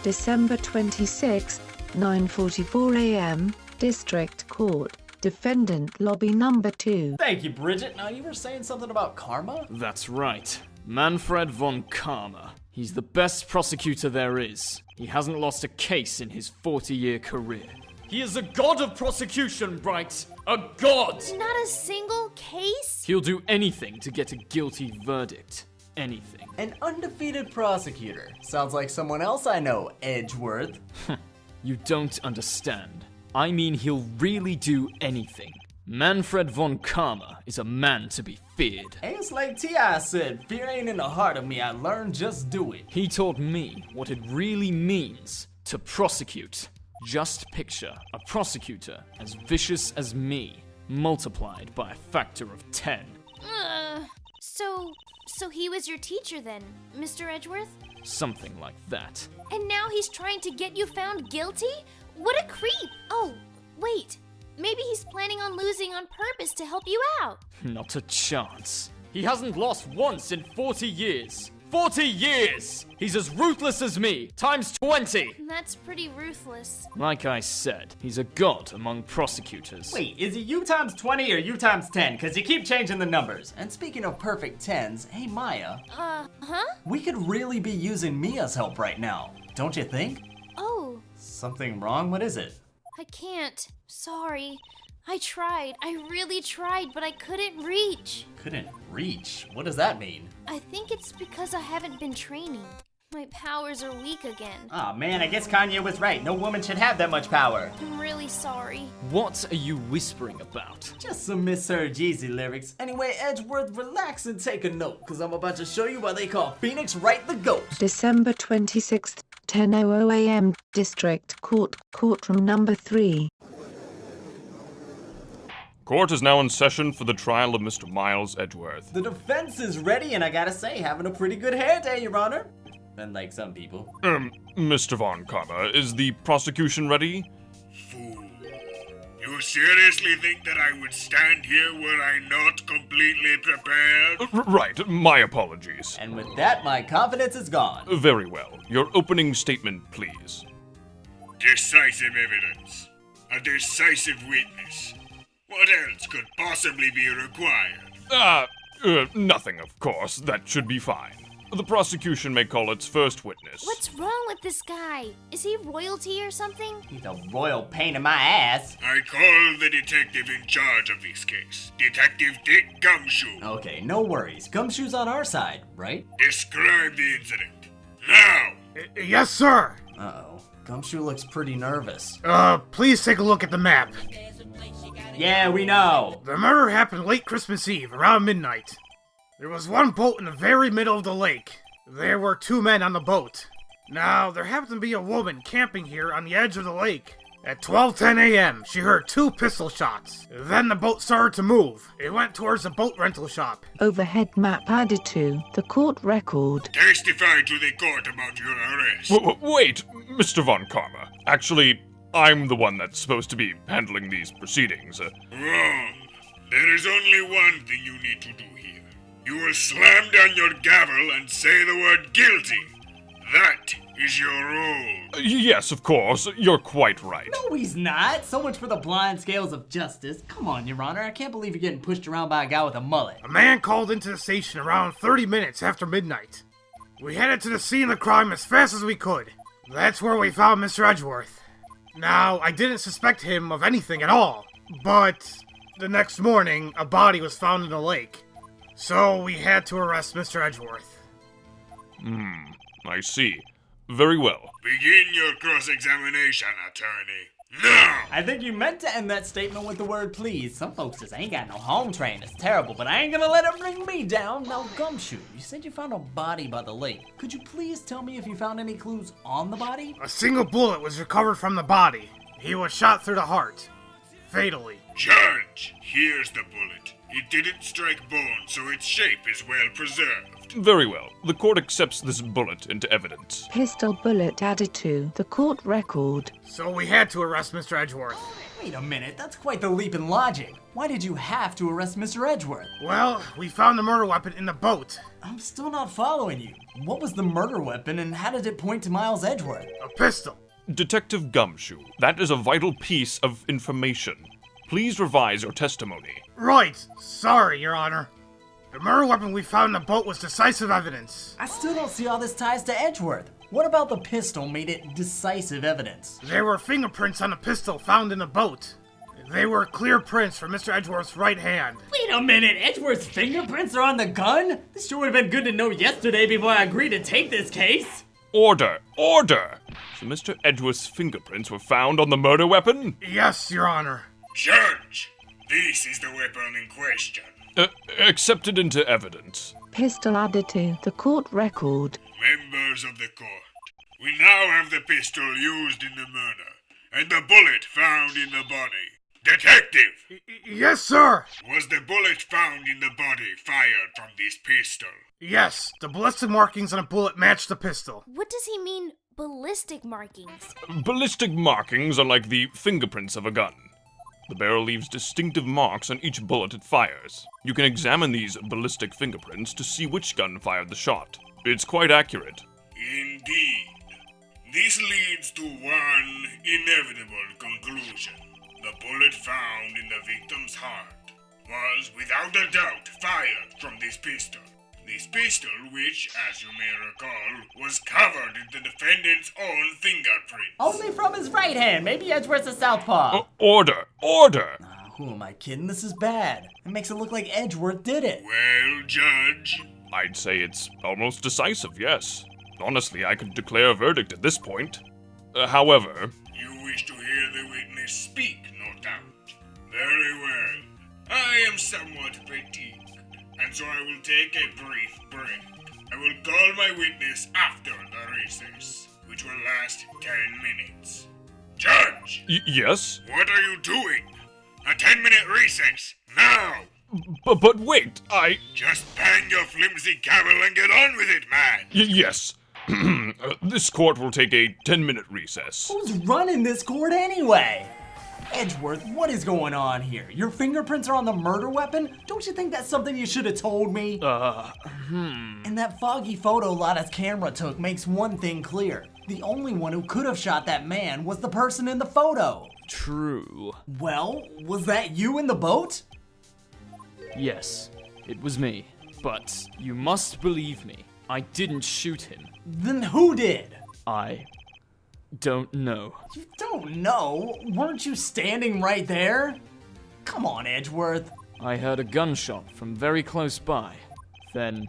December 26, 9:44 a.m., District Court, Defendant Lobby Number 2. Thank you, Bridget. Now, you were saying something about karma? That's right. Manfred von Karma. He's the best prosecutor there is. He hasn't lost a case in his 40-year career. He is a god of prosecution, Wright. A god! Not a single case? He'll do anything to get a guilty verdict. Anything. An undefeated prosecutor. Sounds like someone else I know, Edgeworth. You don't understand. I mean, he'll really do anything. Manfred von Karma is a man to be feared. Hey, it's like T.I. said, fear ain't in the heart of me, I learned, just do it. He taught me what it really means to prosecute. Just picture a prosecutor as vicious as me, multiplied by a factor of 10. So he was your teacher then, Mr. Edgeworth? Something like that. And now he's trying to get you found guilty? What a creep! Oh, wait. Maybe he's planning on losing on purpose to help you out. Not a chance. He hasn't lost once in 40 years. 40 years! He's as ruthless as me, times 20! That's pretty ruthless. Like I said, he's a god among prosecutors. Wait, is it you times 20 or you times 10? Because you keep changing the numbers. And speaking of perfect tens, hey Maya. Huh? We could really be using Mia's help right now, don't you think? Oh. Something wrong? What is it? I can't. Sorry. I tried. I really tried, but I couldn't reach. Couldn't reach? What does that mean? I think it's because I haven't been training. My powers are weak again. Aw, man, I guess Kanye was right. No woman should have that much power. I'm really sorry. What are you whispering about? Just some Miss Sir Jeezy lyrics. Anyway, Edgeworth, relax and take a note, because I'm about to show you why they call Phoenix Wright the GOAT. December 26th, 10:00 a.m., District Court, Courtroom Number 3. Court is now in session for the trial of Mr. Miles Edgeworth. The defense is ready, and I gotta say, having a pretty good hair day, Your Honor. Unlike some people. Mr. von Karma, is the prosecution ready? Fool. You seriously think that I would stand here were I not completely prepared? Right, my apologies. And with that, my confidence is gone. Very well. Your opening statement, please. Decisive evidence. A decisive witness. What else could possibly be required? Nothing, of course. That should be fine. The prosecution may call its first witness. What's wrong with this guy? Is he royalty or something? He's a royal pain in my ass. I call the detective in charge of this case, Detective Dick Gumshoe. Okay, no worries. Gumshoe's on our side, right? Describe the incident. Now! Yes, sir. Uh-oh. Gumshoe looks pretty nervous. Please take a look at the map. Yeah, we know. The murder happened late Christmas Eve, around midnight. There was one boat in the very middle of the lake. There were 2 men on the boat. Now, there happened to be a woman camping here on the edge of the lake. At 12:10 a.m., she heard 2 pistol shots. Then the boat started to move. It went towards the boat rental shop. Overhead map added to the court record. Testify to the court about your arrest. Wait, Mr. von Karma. Actually, I'm the one that's supposed to be handling these proceedings. Wrong. There is only one thing you need to do here. You will slam down your gavel and say the word guilty. That is your role. Yes, of course. You're quite right. No, he's not. So much for the blind scales of justice. Come on, Your Honor. I can't believe you're getting pushed around by a guy with a mullet. A man called into the station around 30 minutes after midnight. We headed to the scene of the crime as fast as we could. That's where we found Mr. Edgeworth. Now, I didn't suspect him of anything at all, but the next morning, a body was found in the lake. So we had to arrest Mr. Edgeworth. I see. Very well. Begin your cross-examination, attorney. Now! I think you meant to end that statement with the word please. Some folks just ain't got no home training. It's terrible, but I ain't gonna let it bring me down. Now, Gumshoe, you said you found a body by the lake. Could you please tell me if you found any clues on the body? A single bullet was recovered from the body. He was shot through the heart. Fatally. Judge, here's the bullet. It didn't strike bone, so its shape is well preserved. Very well. The court accepts this bullet into evidence. Pistol bullet added to the court record. So we had to arrest Mr. Edgeworth. Wait a minute, that's quite the leap in logic. Why did you have to arrest Mr. Edgeworth? Well, we found the murder weapon in the boat. I'm still not following you. What was the murder weapon and how did it point to Miles Edgeworth? A pistol. Detective Gumshoe, that is a vital piece of information. Please revise your testimony. Right. Sorry, Your Honor. The murder weapon we found in the boat was decisive evidence. I still don't see how this ties to Edgeworth. What about the pistol made it decisive evidence? There were fingerprints on the pistol found in the boat. They were clear prints from Mr. Edgeworth's right hand. Wait a minute, Edgeworth's fingerprints are on the gun? This sure would have been good to know yesterday before I agreed to take this case. Order! Order! So Mr. Edgeworth's fingerprints were found on the murder weapon? Yes, Your Honor. Judge, this is the weapon in question. Accepted into evidence. Pistol added to the court record. Members of the court, we now have the pistol used in the murder, and the bullet found in the body. Detective! Yes, sir! Was the bullet found in the body fired from this pistol? Yes, the ballistic markings on the bullet match the pistol. What does he mean, ballistic markings? Ballistic markings are like the fingerprints of a gun. The barrel leaves distinctive marks on each bullet it fires. You can examine these ballistic fingerprints to see which gun fired the shot. It's quite accurate. Indeed. This leads to one inevitable conclusion. The bullet found in the victim's heart was, without a doubt, fired from this pistol. This pistol, which, as you may recall, was covered in the defendant's own fingerprint. Only from his right hand. Maybe Edgeworth's a southpaw. Order! Order! Who am I kidding? This is bad. It makes it look like Edgeworth did it. Well, Judge, I'd say it's almost decisive, yes. Honestly, I could declare a verdict at this point. However... You wish to hear the witness speak, no doubt. Very well. I am somewhat fatigued, and so I will take a brief break. I will call my witness after the recess, which will last 10 minutes. Judge! Yes? What are you doing? A 10-minute recess, now! But wait, Just bang your flimsy gavel and get on with it, man! Yes. This court will take a 10-minute recess. Who's running this court anyway? Edgeworth, what is going on here? Your fingerprints are on the murder weapon? Don't you think that's something you should have told me? And that foggy photo Lotta's camera took makes one thing clear. The only one who could have shot that man was the person in the photo. True. Well, was that you in the boat? Yes, it was me. But you must believe me. I didn't shoot him. Then who did? I don't know. You don't know? Weren't you standing right there? Come on, Edgeworth. I heard a gunshot from very close by. Then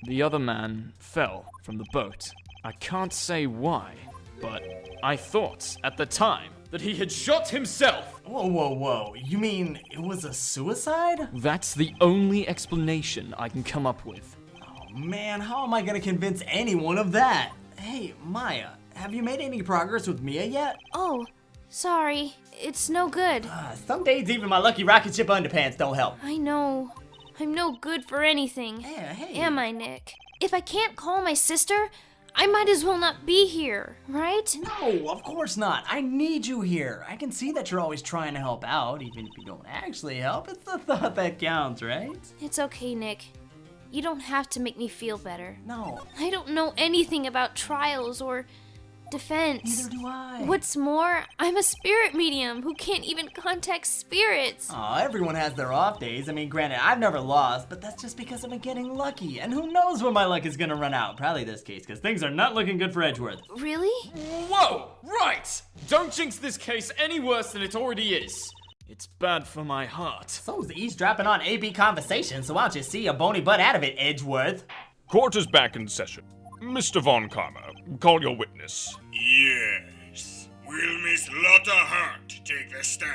the other man fell from the boat. I can't say why, but I thought at the time that he had shot himself. Whoa, whoa, whoa. You mean it was a suicide? That's the only explanation I can come up with. Oh man, how am I gonna convince anyone of that? Hey, Maya, have you made any progress with Mia yet? Oh, sorry. It's no good. Some days even my lucky rocket ship underpants don't help. I know. I'm no good for anything. Yeah, hey. Am I, Nick? If I can't call my sister, I might as well not be here, right? No, of course not. I need you here. I can see that you're always trying to help out, even if you don't actually help. It's the thought that counts, right? It's okay, Nick. You don't have to make me feel better. No. I don't know anything about trials or defense. Neither do I. What's more, I'm a spirit medium who can't even contact spirits. Aw, everyone has their off days. I mean, granted, I've never lost, but that's just because I've been getting lucky. And who knows when my luck is gonna run out. Probably this case, because things are not looking good for Edgeworth. Really? Whoa! Right! Don't jinx this case any worse than it already is. It's bad for my heart. So's eavesdropping on AB conversation, so why don't you see a bony butt out of it, Edgeworth? Court is back in session. Mr. Von Karma, call your witness. Yes. Will Miss Lotta Hart take the stand?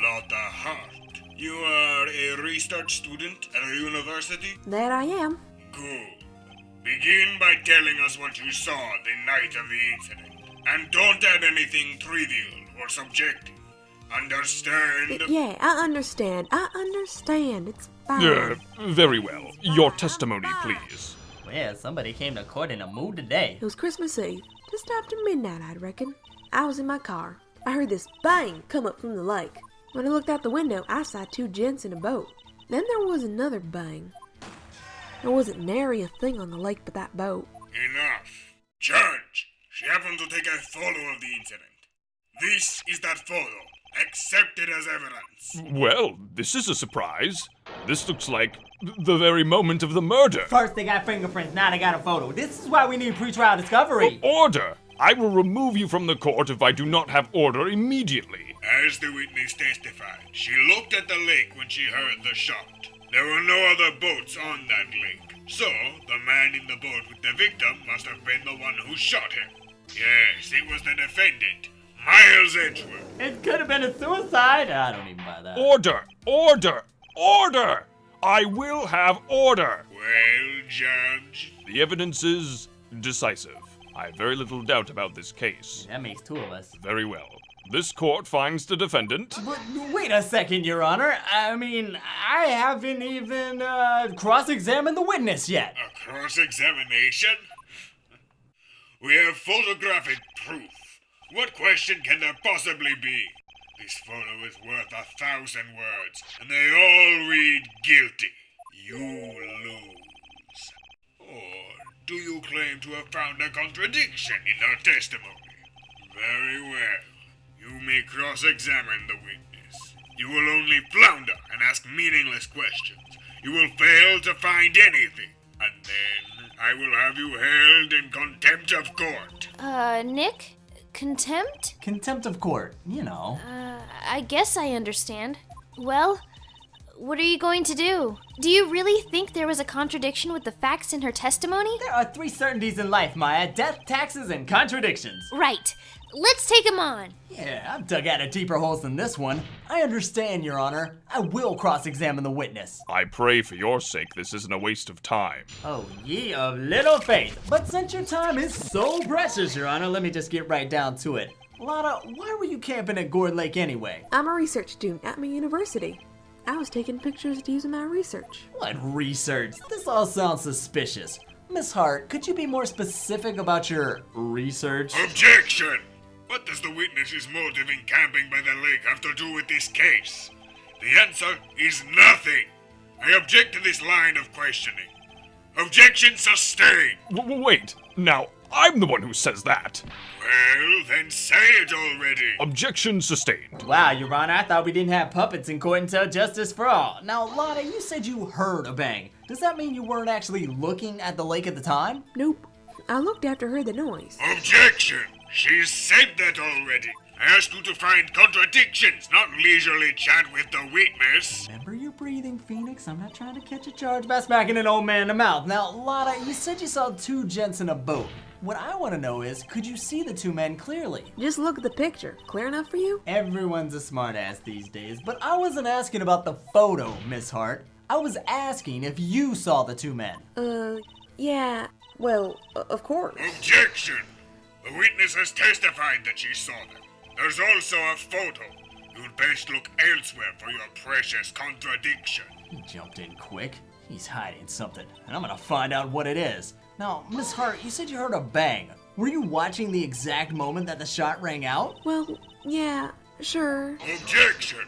Lotta Hart, you are a research student at a university? That I am. Good. Begin by telling us what you saw the night of the incident. And don't add anything trivial or subjective. Understand? Yeah, I understand. It's fine. Very well. Your testimony, please. Yeah, somebody came to court in a mood today. It was Christmas Eve, just after midnight, I'd reckon. I was in my car. I heard this bang come up from the lake. When I looked out the window, I saw two gents in a boat. Then there was another bang. There wasn't nary a thing on the lake but that boat. Enough. Judge, she happened to take a photo of the incident. This is that photo. Accepted as evidence. Well, this is a surprise. This looks like the very moment of the murder. First they got fingerprints, now they got a photo. This is why we need pretrial discovery. Order! I will remove you from the court if I do not have order immediately. As the witness testified, she looked at the lake when she heard the shot. There were no other boats on that lake. So, the man in the boat with the victim must have been the one who shot him. Yes, it was the defendant, Miles Edgeworth. It could have been a suicide. I don't even buy that. Order! Order! Order! I will have order! Well, Judge? The evidence is decisive. I have very little doubt about this case. That makes two of us. Very well. This court finds the defendant. But wait a second, Your Honor. I mean, I haven't even cross-examined the witness yet. A cross-examination? We have photographic proof. What question can there possibly be? This photo is worth 1,000 words, and they all read guilty. You lose. Or do you claim to have found a contradiction in her testimony? Very well. You may cross-examine the witness. You will only flounder and ask meaningless questions. You will fail to find anything. And then I will have you held in contempt of court. Nick? Contempt? Contempt of court, you know. I guess I understand. Well, what are you going to do? Do you really think there was a contradiction with the facts in her testimony? There are three certainties in life, Maya. Death, taxes, and contradictions. Right. Let's take him on. Yeah, I've dug out a deeper holes than this one. I understand, Your Honor. I will cross-examine the witness. I pray for your sake this isn't a waste of time. Oh, ye of little faith. But since your time is so precious, Your Honor, let me just get right down to it. Lotta, why were you camping at Gourd Lake anyway? I'm a research student at my university. I was taking pictures to use in my research. What research? This all sounds suspicious. Miss Hart, could you be more specific about your research? Objection! What does the witness's motive in camping by the lake have to do with this case? The answer is nothing. I object to this line of questioning. Objection sustained. Wait, now, I'm the one who says that. Well, then say it already. Objection sustained. Wow, Your Honor, I thought we didn't have puppets in court until justice for all. Now, Lotta, you said you heard a bang. Does that mean you weren't actually looking at the lake at the time? Nope. I looked after I heard the noise. Objection! She's said that already. I asked you to find contradictions, not leisurely chat with the witness. Remember your breathing, Phoenix. I'm not trying to catch a charge by smacking an old man in the mouth. Now, Lotta, you said you saw two gents in a boat. What I want to know is, could you see the two men clearly? Just look at the picture. Clear enough for you? Everyone's a smartass these days, but I wasn't asking about the photo, Miss Hart. I was asking if you saw the two men. Yeah. Well, of course. Objection! The witness has testified that she saw them. There's also a photo. You'd best look elsewhere for your precious contradiction. He jumped in quick. He's hiding something, and I'm gonna find out what it is. Now, Miss Hart, you said you heard a bang. Were you watching the exact moment that the shot rang out? Well, yeah, sure. Objection!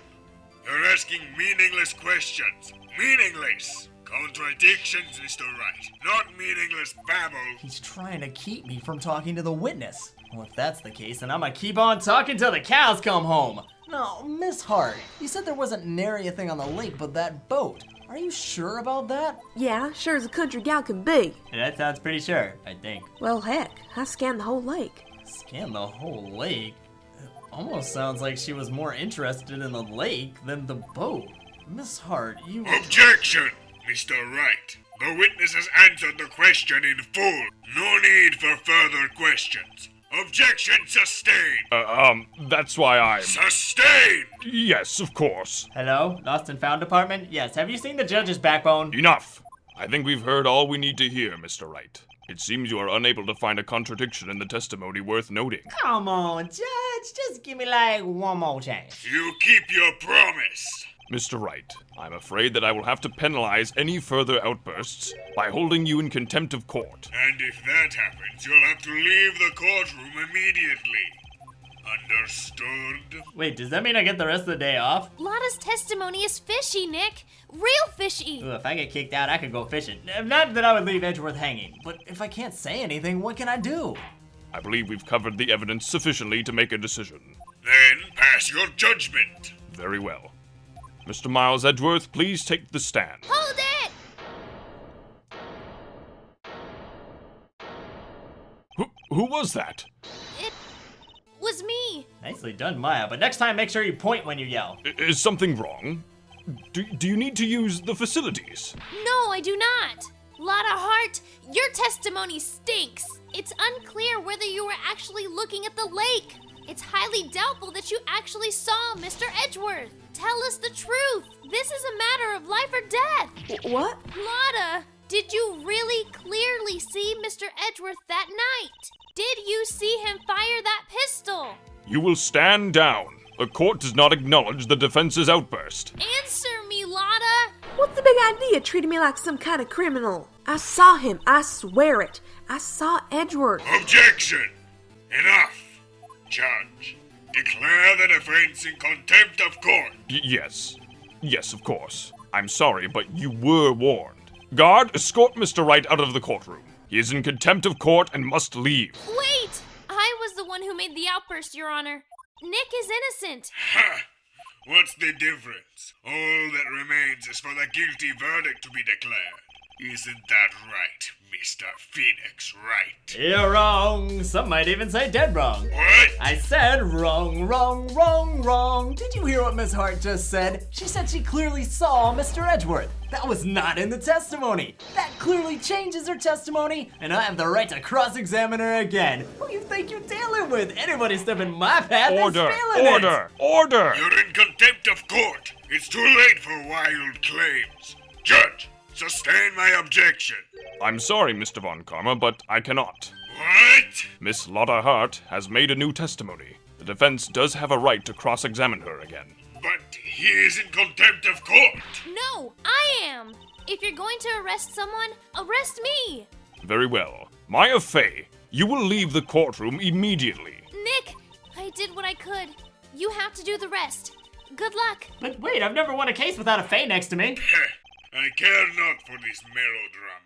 You're asking meaningless questions. Meaningless! Contradictions, Mr. Wright, not meaningless babble. He's trying to keep me from talking to the witness. Well, if that's the case, then I'm gonna keep on talking till the cows come home. Now, Miss Hart, you said there wasn't nary a thing on the lake but that boat. Are you sure about that? Yeah, sure as a country gal can be. That sounds pretty sure, I think. Well, heck, I scanned the whole lake. Scan the whole lake? It almost sounds like she was more interested in the lake than the boat. Miss Hart, you... Objection! Mr. Wright, the witness has answered the question in full. No need for further questions. Objection sustained. That's why I'm... Sustained! Yes, of course. Hello? Lost and Found Department? Yes, have you seen the judge's backbone? Enough! I think we've heard all we need to hear, Mr. Wright. It seems you are unable to find a contradiction in the testimony worth noting. Come on, Judge, just give me like one more chance. You keep your promise. Mr. Wright, I'm afraid that I will have to penalize any further outbursts by holding you in contempt of court. And if that happens, you'll have to leave the courtroom immediately. Understood? Wait, does that mean I get the rest of the day off? Lotta's testimony is fishy, Nick. Real fishy. Ooh, if I get kicked out, I could go fishing. Not that I would leave Edgeworth hanging, but if I can't say anything, what can I do? I believe we've covered the evidence sufficiently to make a decision. Then pass your judgment. Very well. Mr. Miles Edgeworth, please take the stand. Hold it! Who was that? It was me. Nicely done, Maya, but next time make sure you point when you yell. Is something wrong? Do you need to use the facilities? No, I do not. Lotta Hart, your testimony stinks. It's unclear whether you were actually looking at the lake. It's highly doubtful that you actually saw Mr. Edgeworth. Tell us the truth. This is a matter of life or death. What? Lotta, did you really clearly see Mr. Edgeworth that night? Did you see him fire that pistol? You will stand down. The court does not acknowledge the defense's outburst. Answer me, Lotta. What's the big idea treating me like some kind of criminal? I saw him, I swear it. I saw Edgeworth. Objection! Enough! Judge, declare the defense in contempt of court. Yes. Yes, of course. I'm sorry, but you were warned. Guard, escort Mr. Wright out of the courtroom. He is in contempt of court and must leave. Wait! I was the one who made the outburst, Your Honor. Nick is innocent. Ha! What's the difference? All that remains is for the guilty verdict to be declared. Isn't that right, Mr. Phoenix Wright? You're wrong. Some might even say dead wrong. What? I said wrong, wrong, wrong, wrong. Did you hear what Miss Hart just said? She said she clearly saw Mr. Edgeworth. That was not in the testimony. That clearly changes her testimony, and I have the right to cross-examine her again. Who you think you're dealing with? Anybody stepping my path is Order! failing Order! Order! You're in contempt of court. It's too late for wild claims. Judge, sustain my objection. I'm sorry, Mr. Von Karma, but I cannot. What? Miss Lotta Hart has made a new testimony. The defense does have a right to cross-examine her again. But he is in contempt of court. No, I am. If you're going to arrest someone, arrest me. Very well. Maya Fey, you will leave the courtroom immediately. Nick, I did what I could. You have to do the rest. Good luck. But wait, I've never won a case without a Faye next to me. I care not for this melodrama.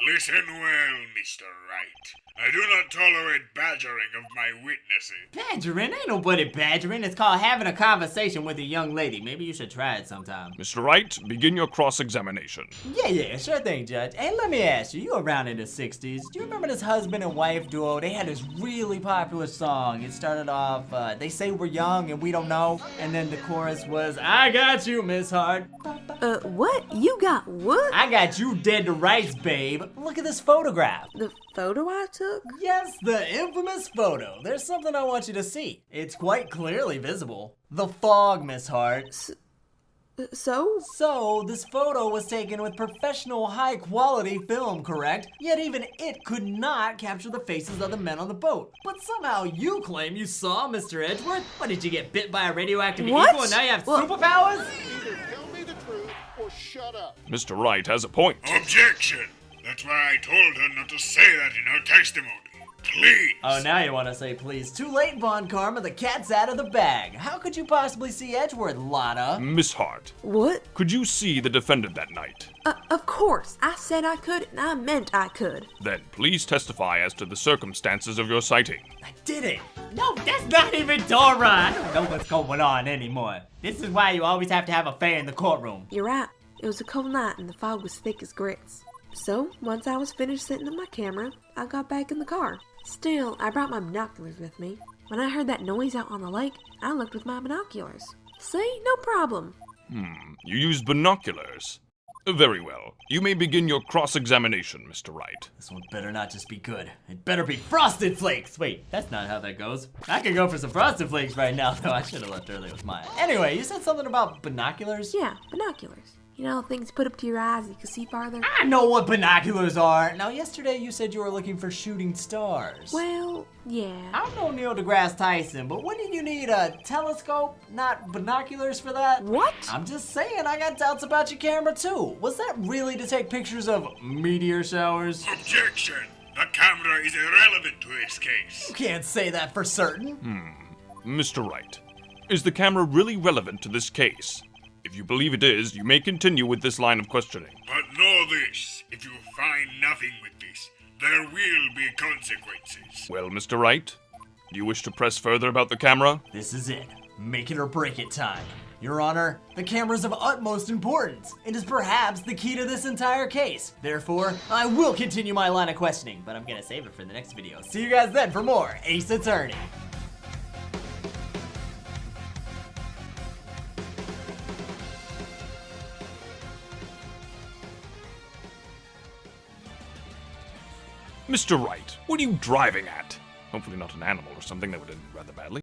Listen well, Mr. Wright. I do not tolerate badgering of my witnesses. Badgering? Ain't nobody badgering. It's called having a conversation with a young lady. Maybe you should try it sometime. Mr. Wright, begin your cross-examination. Yeah, sure thing, Judge. Hey, let me ask you around in the 60s. Do you remember this husband and wife duo? They had this really popular song. It started off, they say we're young and we don't know. And then the chorus was, I got you, Miss Hart. What? You got what? I got you dead to rights, babe. Look at this photograph. The photo I took? Yes, the infamous photo. There's something I want you to see. It's quite clearly visible. The fog, Miss Hart. So? So, this photo was taken with professional high-quality film, correct? Yet even it could not capture the faces of the men on the boat. But somehow you claim you saw Mr. Edgeworth? What, did you get bit by a radioactive What? eagle and now you have superpowers? Either tell me the truth or shut up. Mr. Wright has a point. Objection! That's why I told her not to say that in her testimony. Please! Oh, now you want to say please. Too late, Von Karma. The cat's out of the bag. How could you possibly see Edgeworth, Lotta? Miss Hart, What? could you see the defendant that night? Of course. I said I could, and I meant I could. Then please testify as to the circumstances of your sighting. I did it. No, that's not even Dora. I don't know what's going on anymore. This is why you always have to have a fair in the courtroom. You're right. It was a cold night, and the fog was thick as grits. So, once I was finished setting up my camera, I got back in the car. Still, I brought my binoculars with me. When I heard that noise out on the lake, I looked with my binoculars. See? No problem. You used binoculars. Very well. You may begin your cross-examination, Mr. Wright. This one better not just be good. It better be Frosted Flakes. Wait, that's not how that goes. I could go for some Frosted Flakes right now, though I should have left earlier with mine. Anyway, you said something about binoculars? Yeah, binoculars. You know, things put up to your eyes, you can see farther. I know what binoculars are. Now, yesterday you said you were looking for shooting stars. Well, yeah. I'm no Neil deGrasse Tyson, but wouldn't you need a telescope, not binoculars for that? What? I'm just saying, I got doubts about your camera too. Was that really to take pictures of meteor showers? Objection! The camera is irrelevant to this case. You can't say that for certain. Mr. Wright, is the camera really relevant to this case? If you believe it is, you may continue with this line of questioning. But know this, if you find nothing with this, there will be consequences. Well, Mr. Wright, do you wish to press further about the camera? This is it. Make it or break it time. Your Honor, the camera is of utmost importance. It is perhaps the key to this entire case. Therefore, I will continue my line of questioning, but I'm gonna save it for the next video. See you guys then for more Ace Attorney. Mr. Wright, what are you driving at? Hopefully not an animal or something that would end rather badly.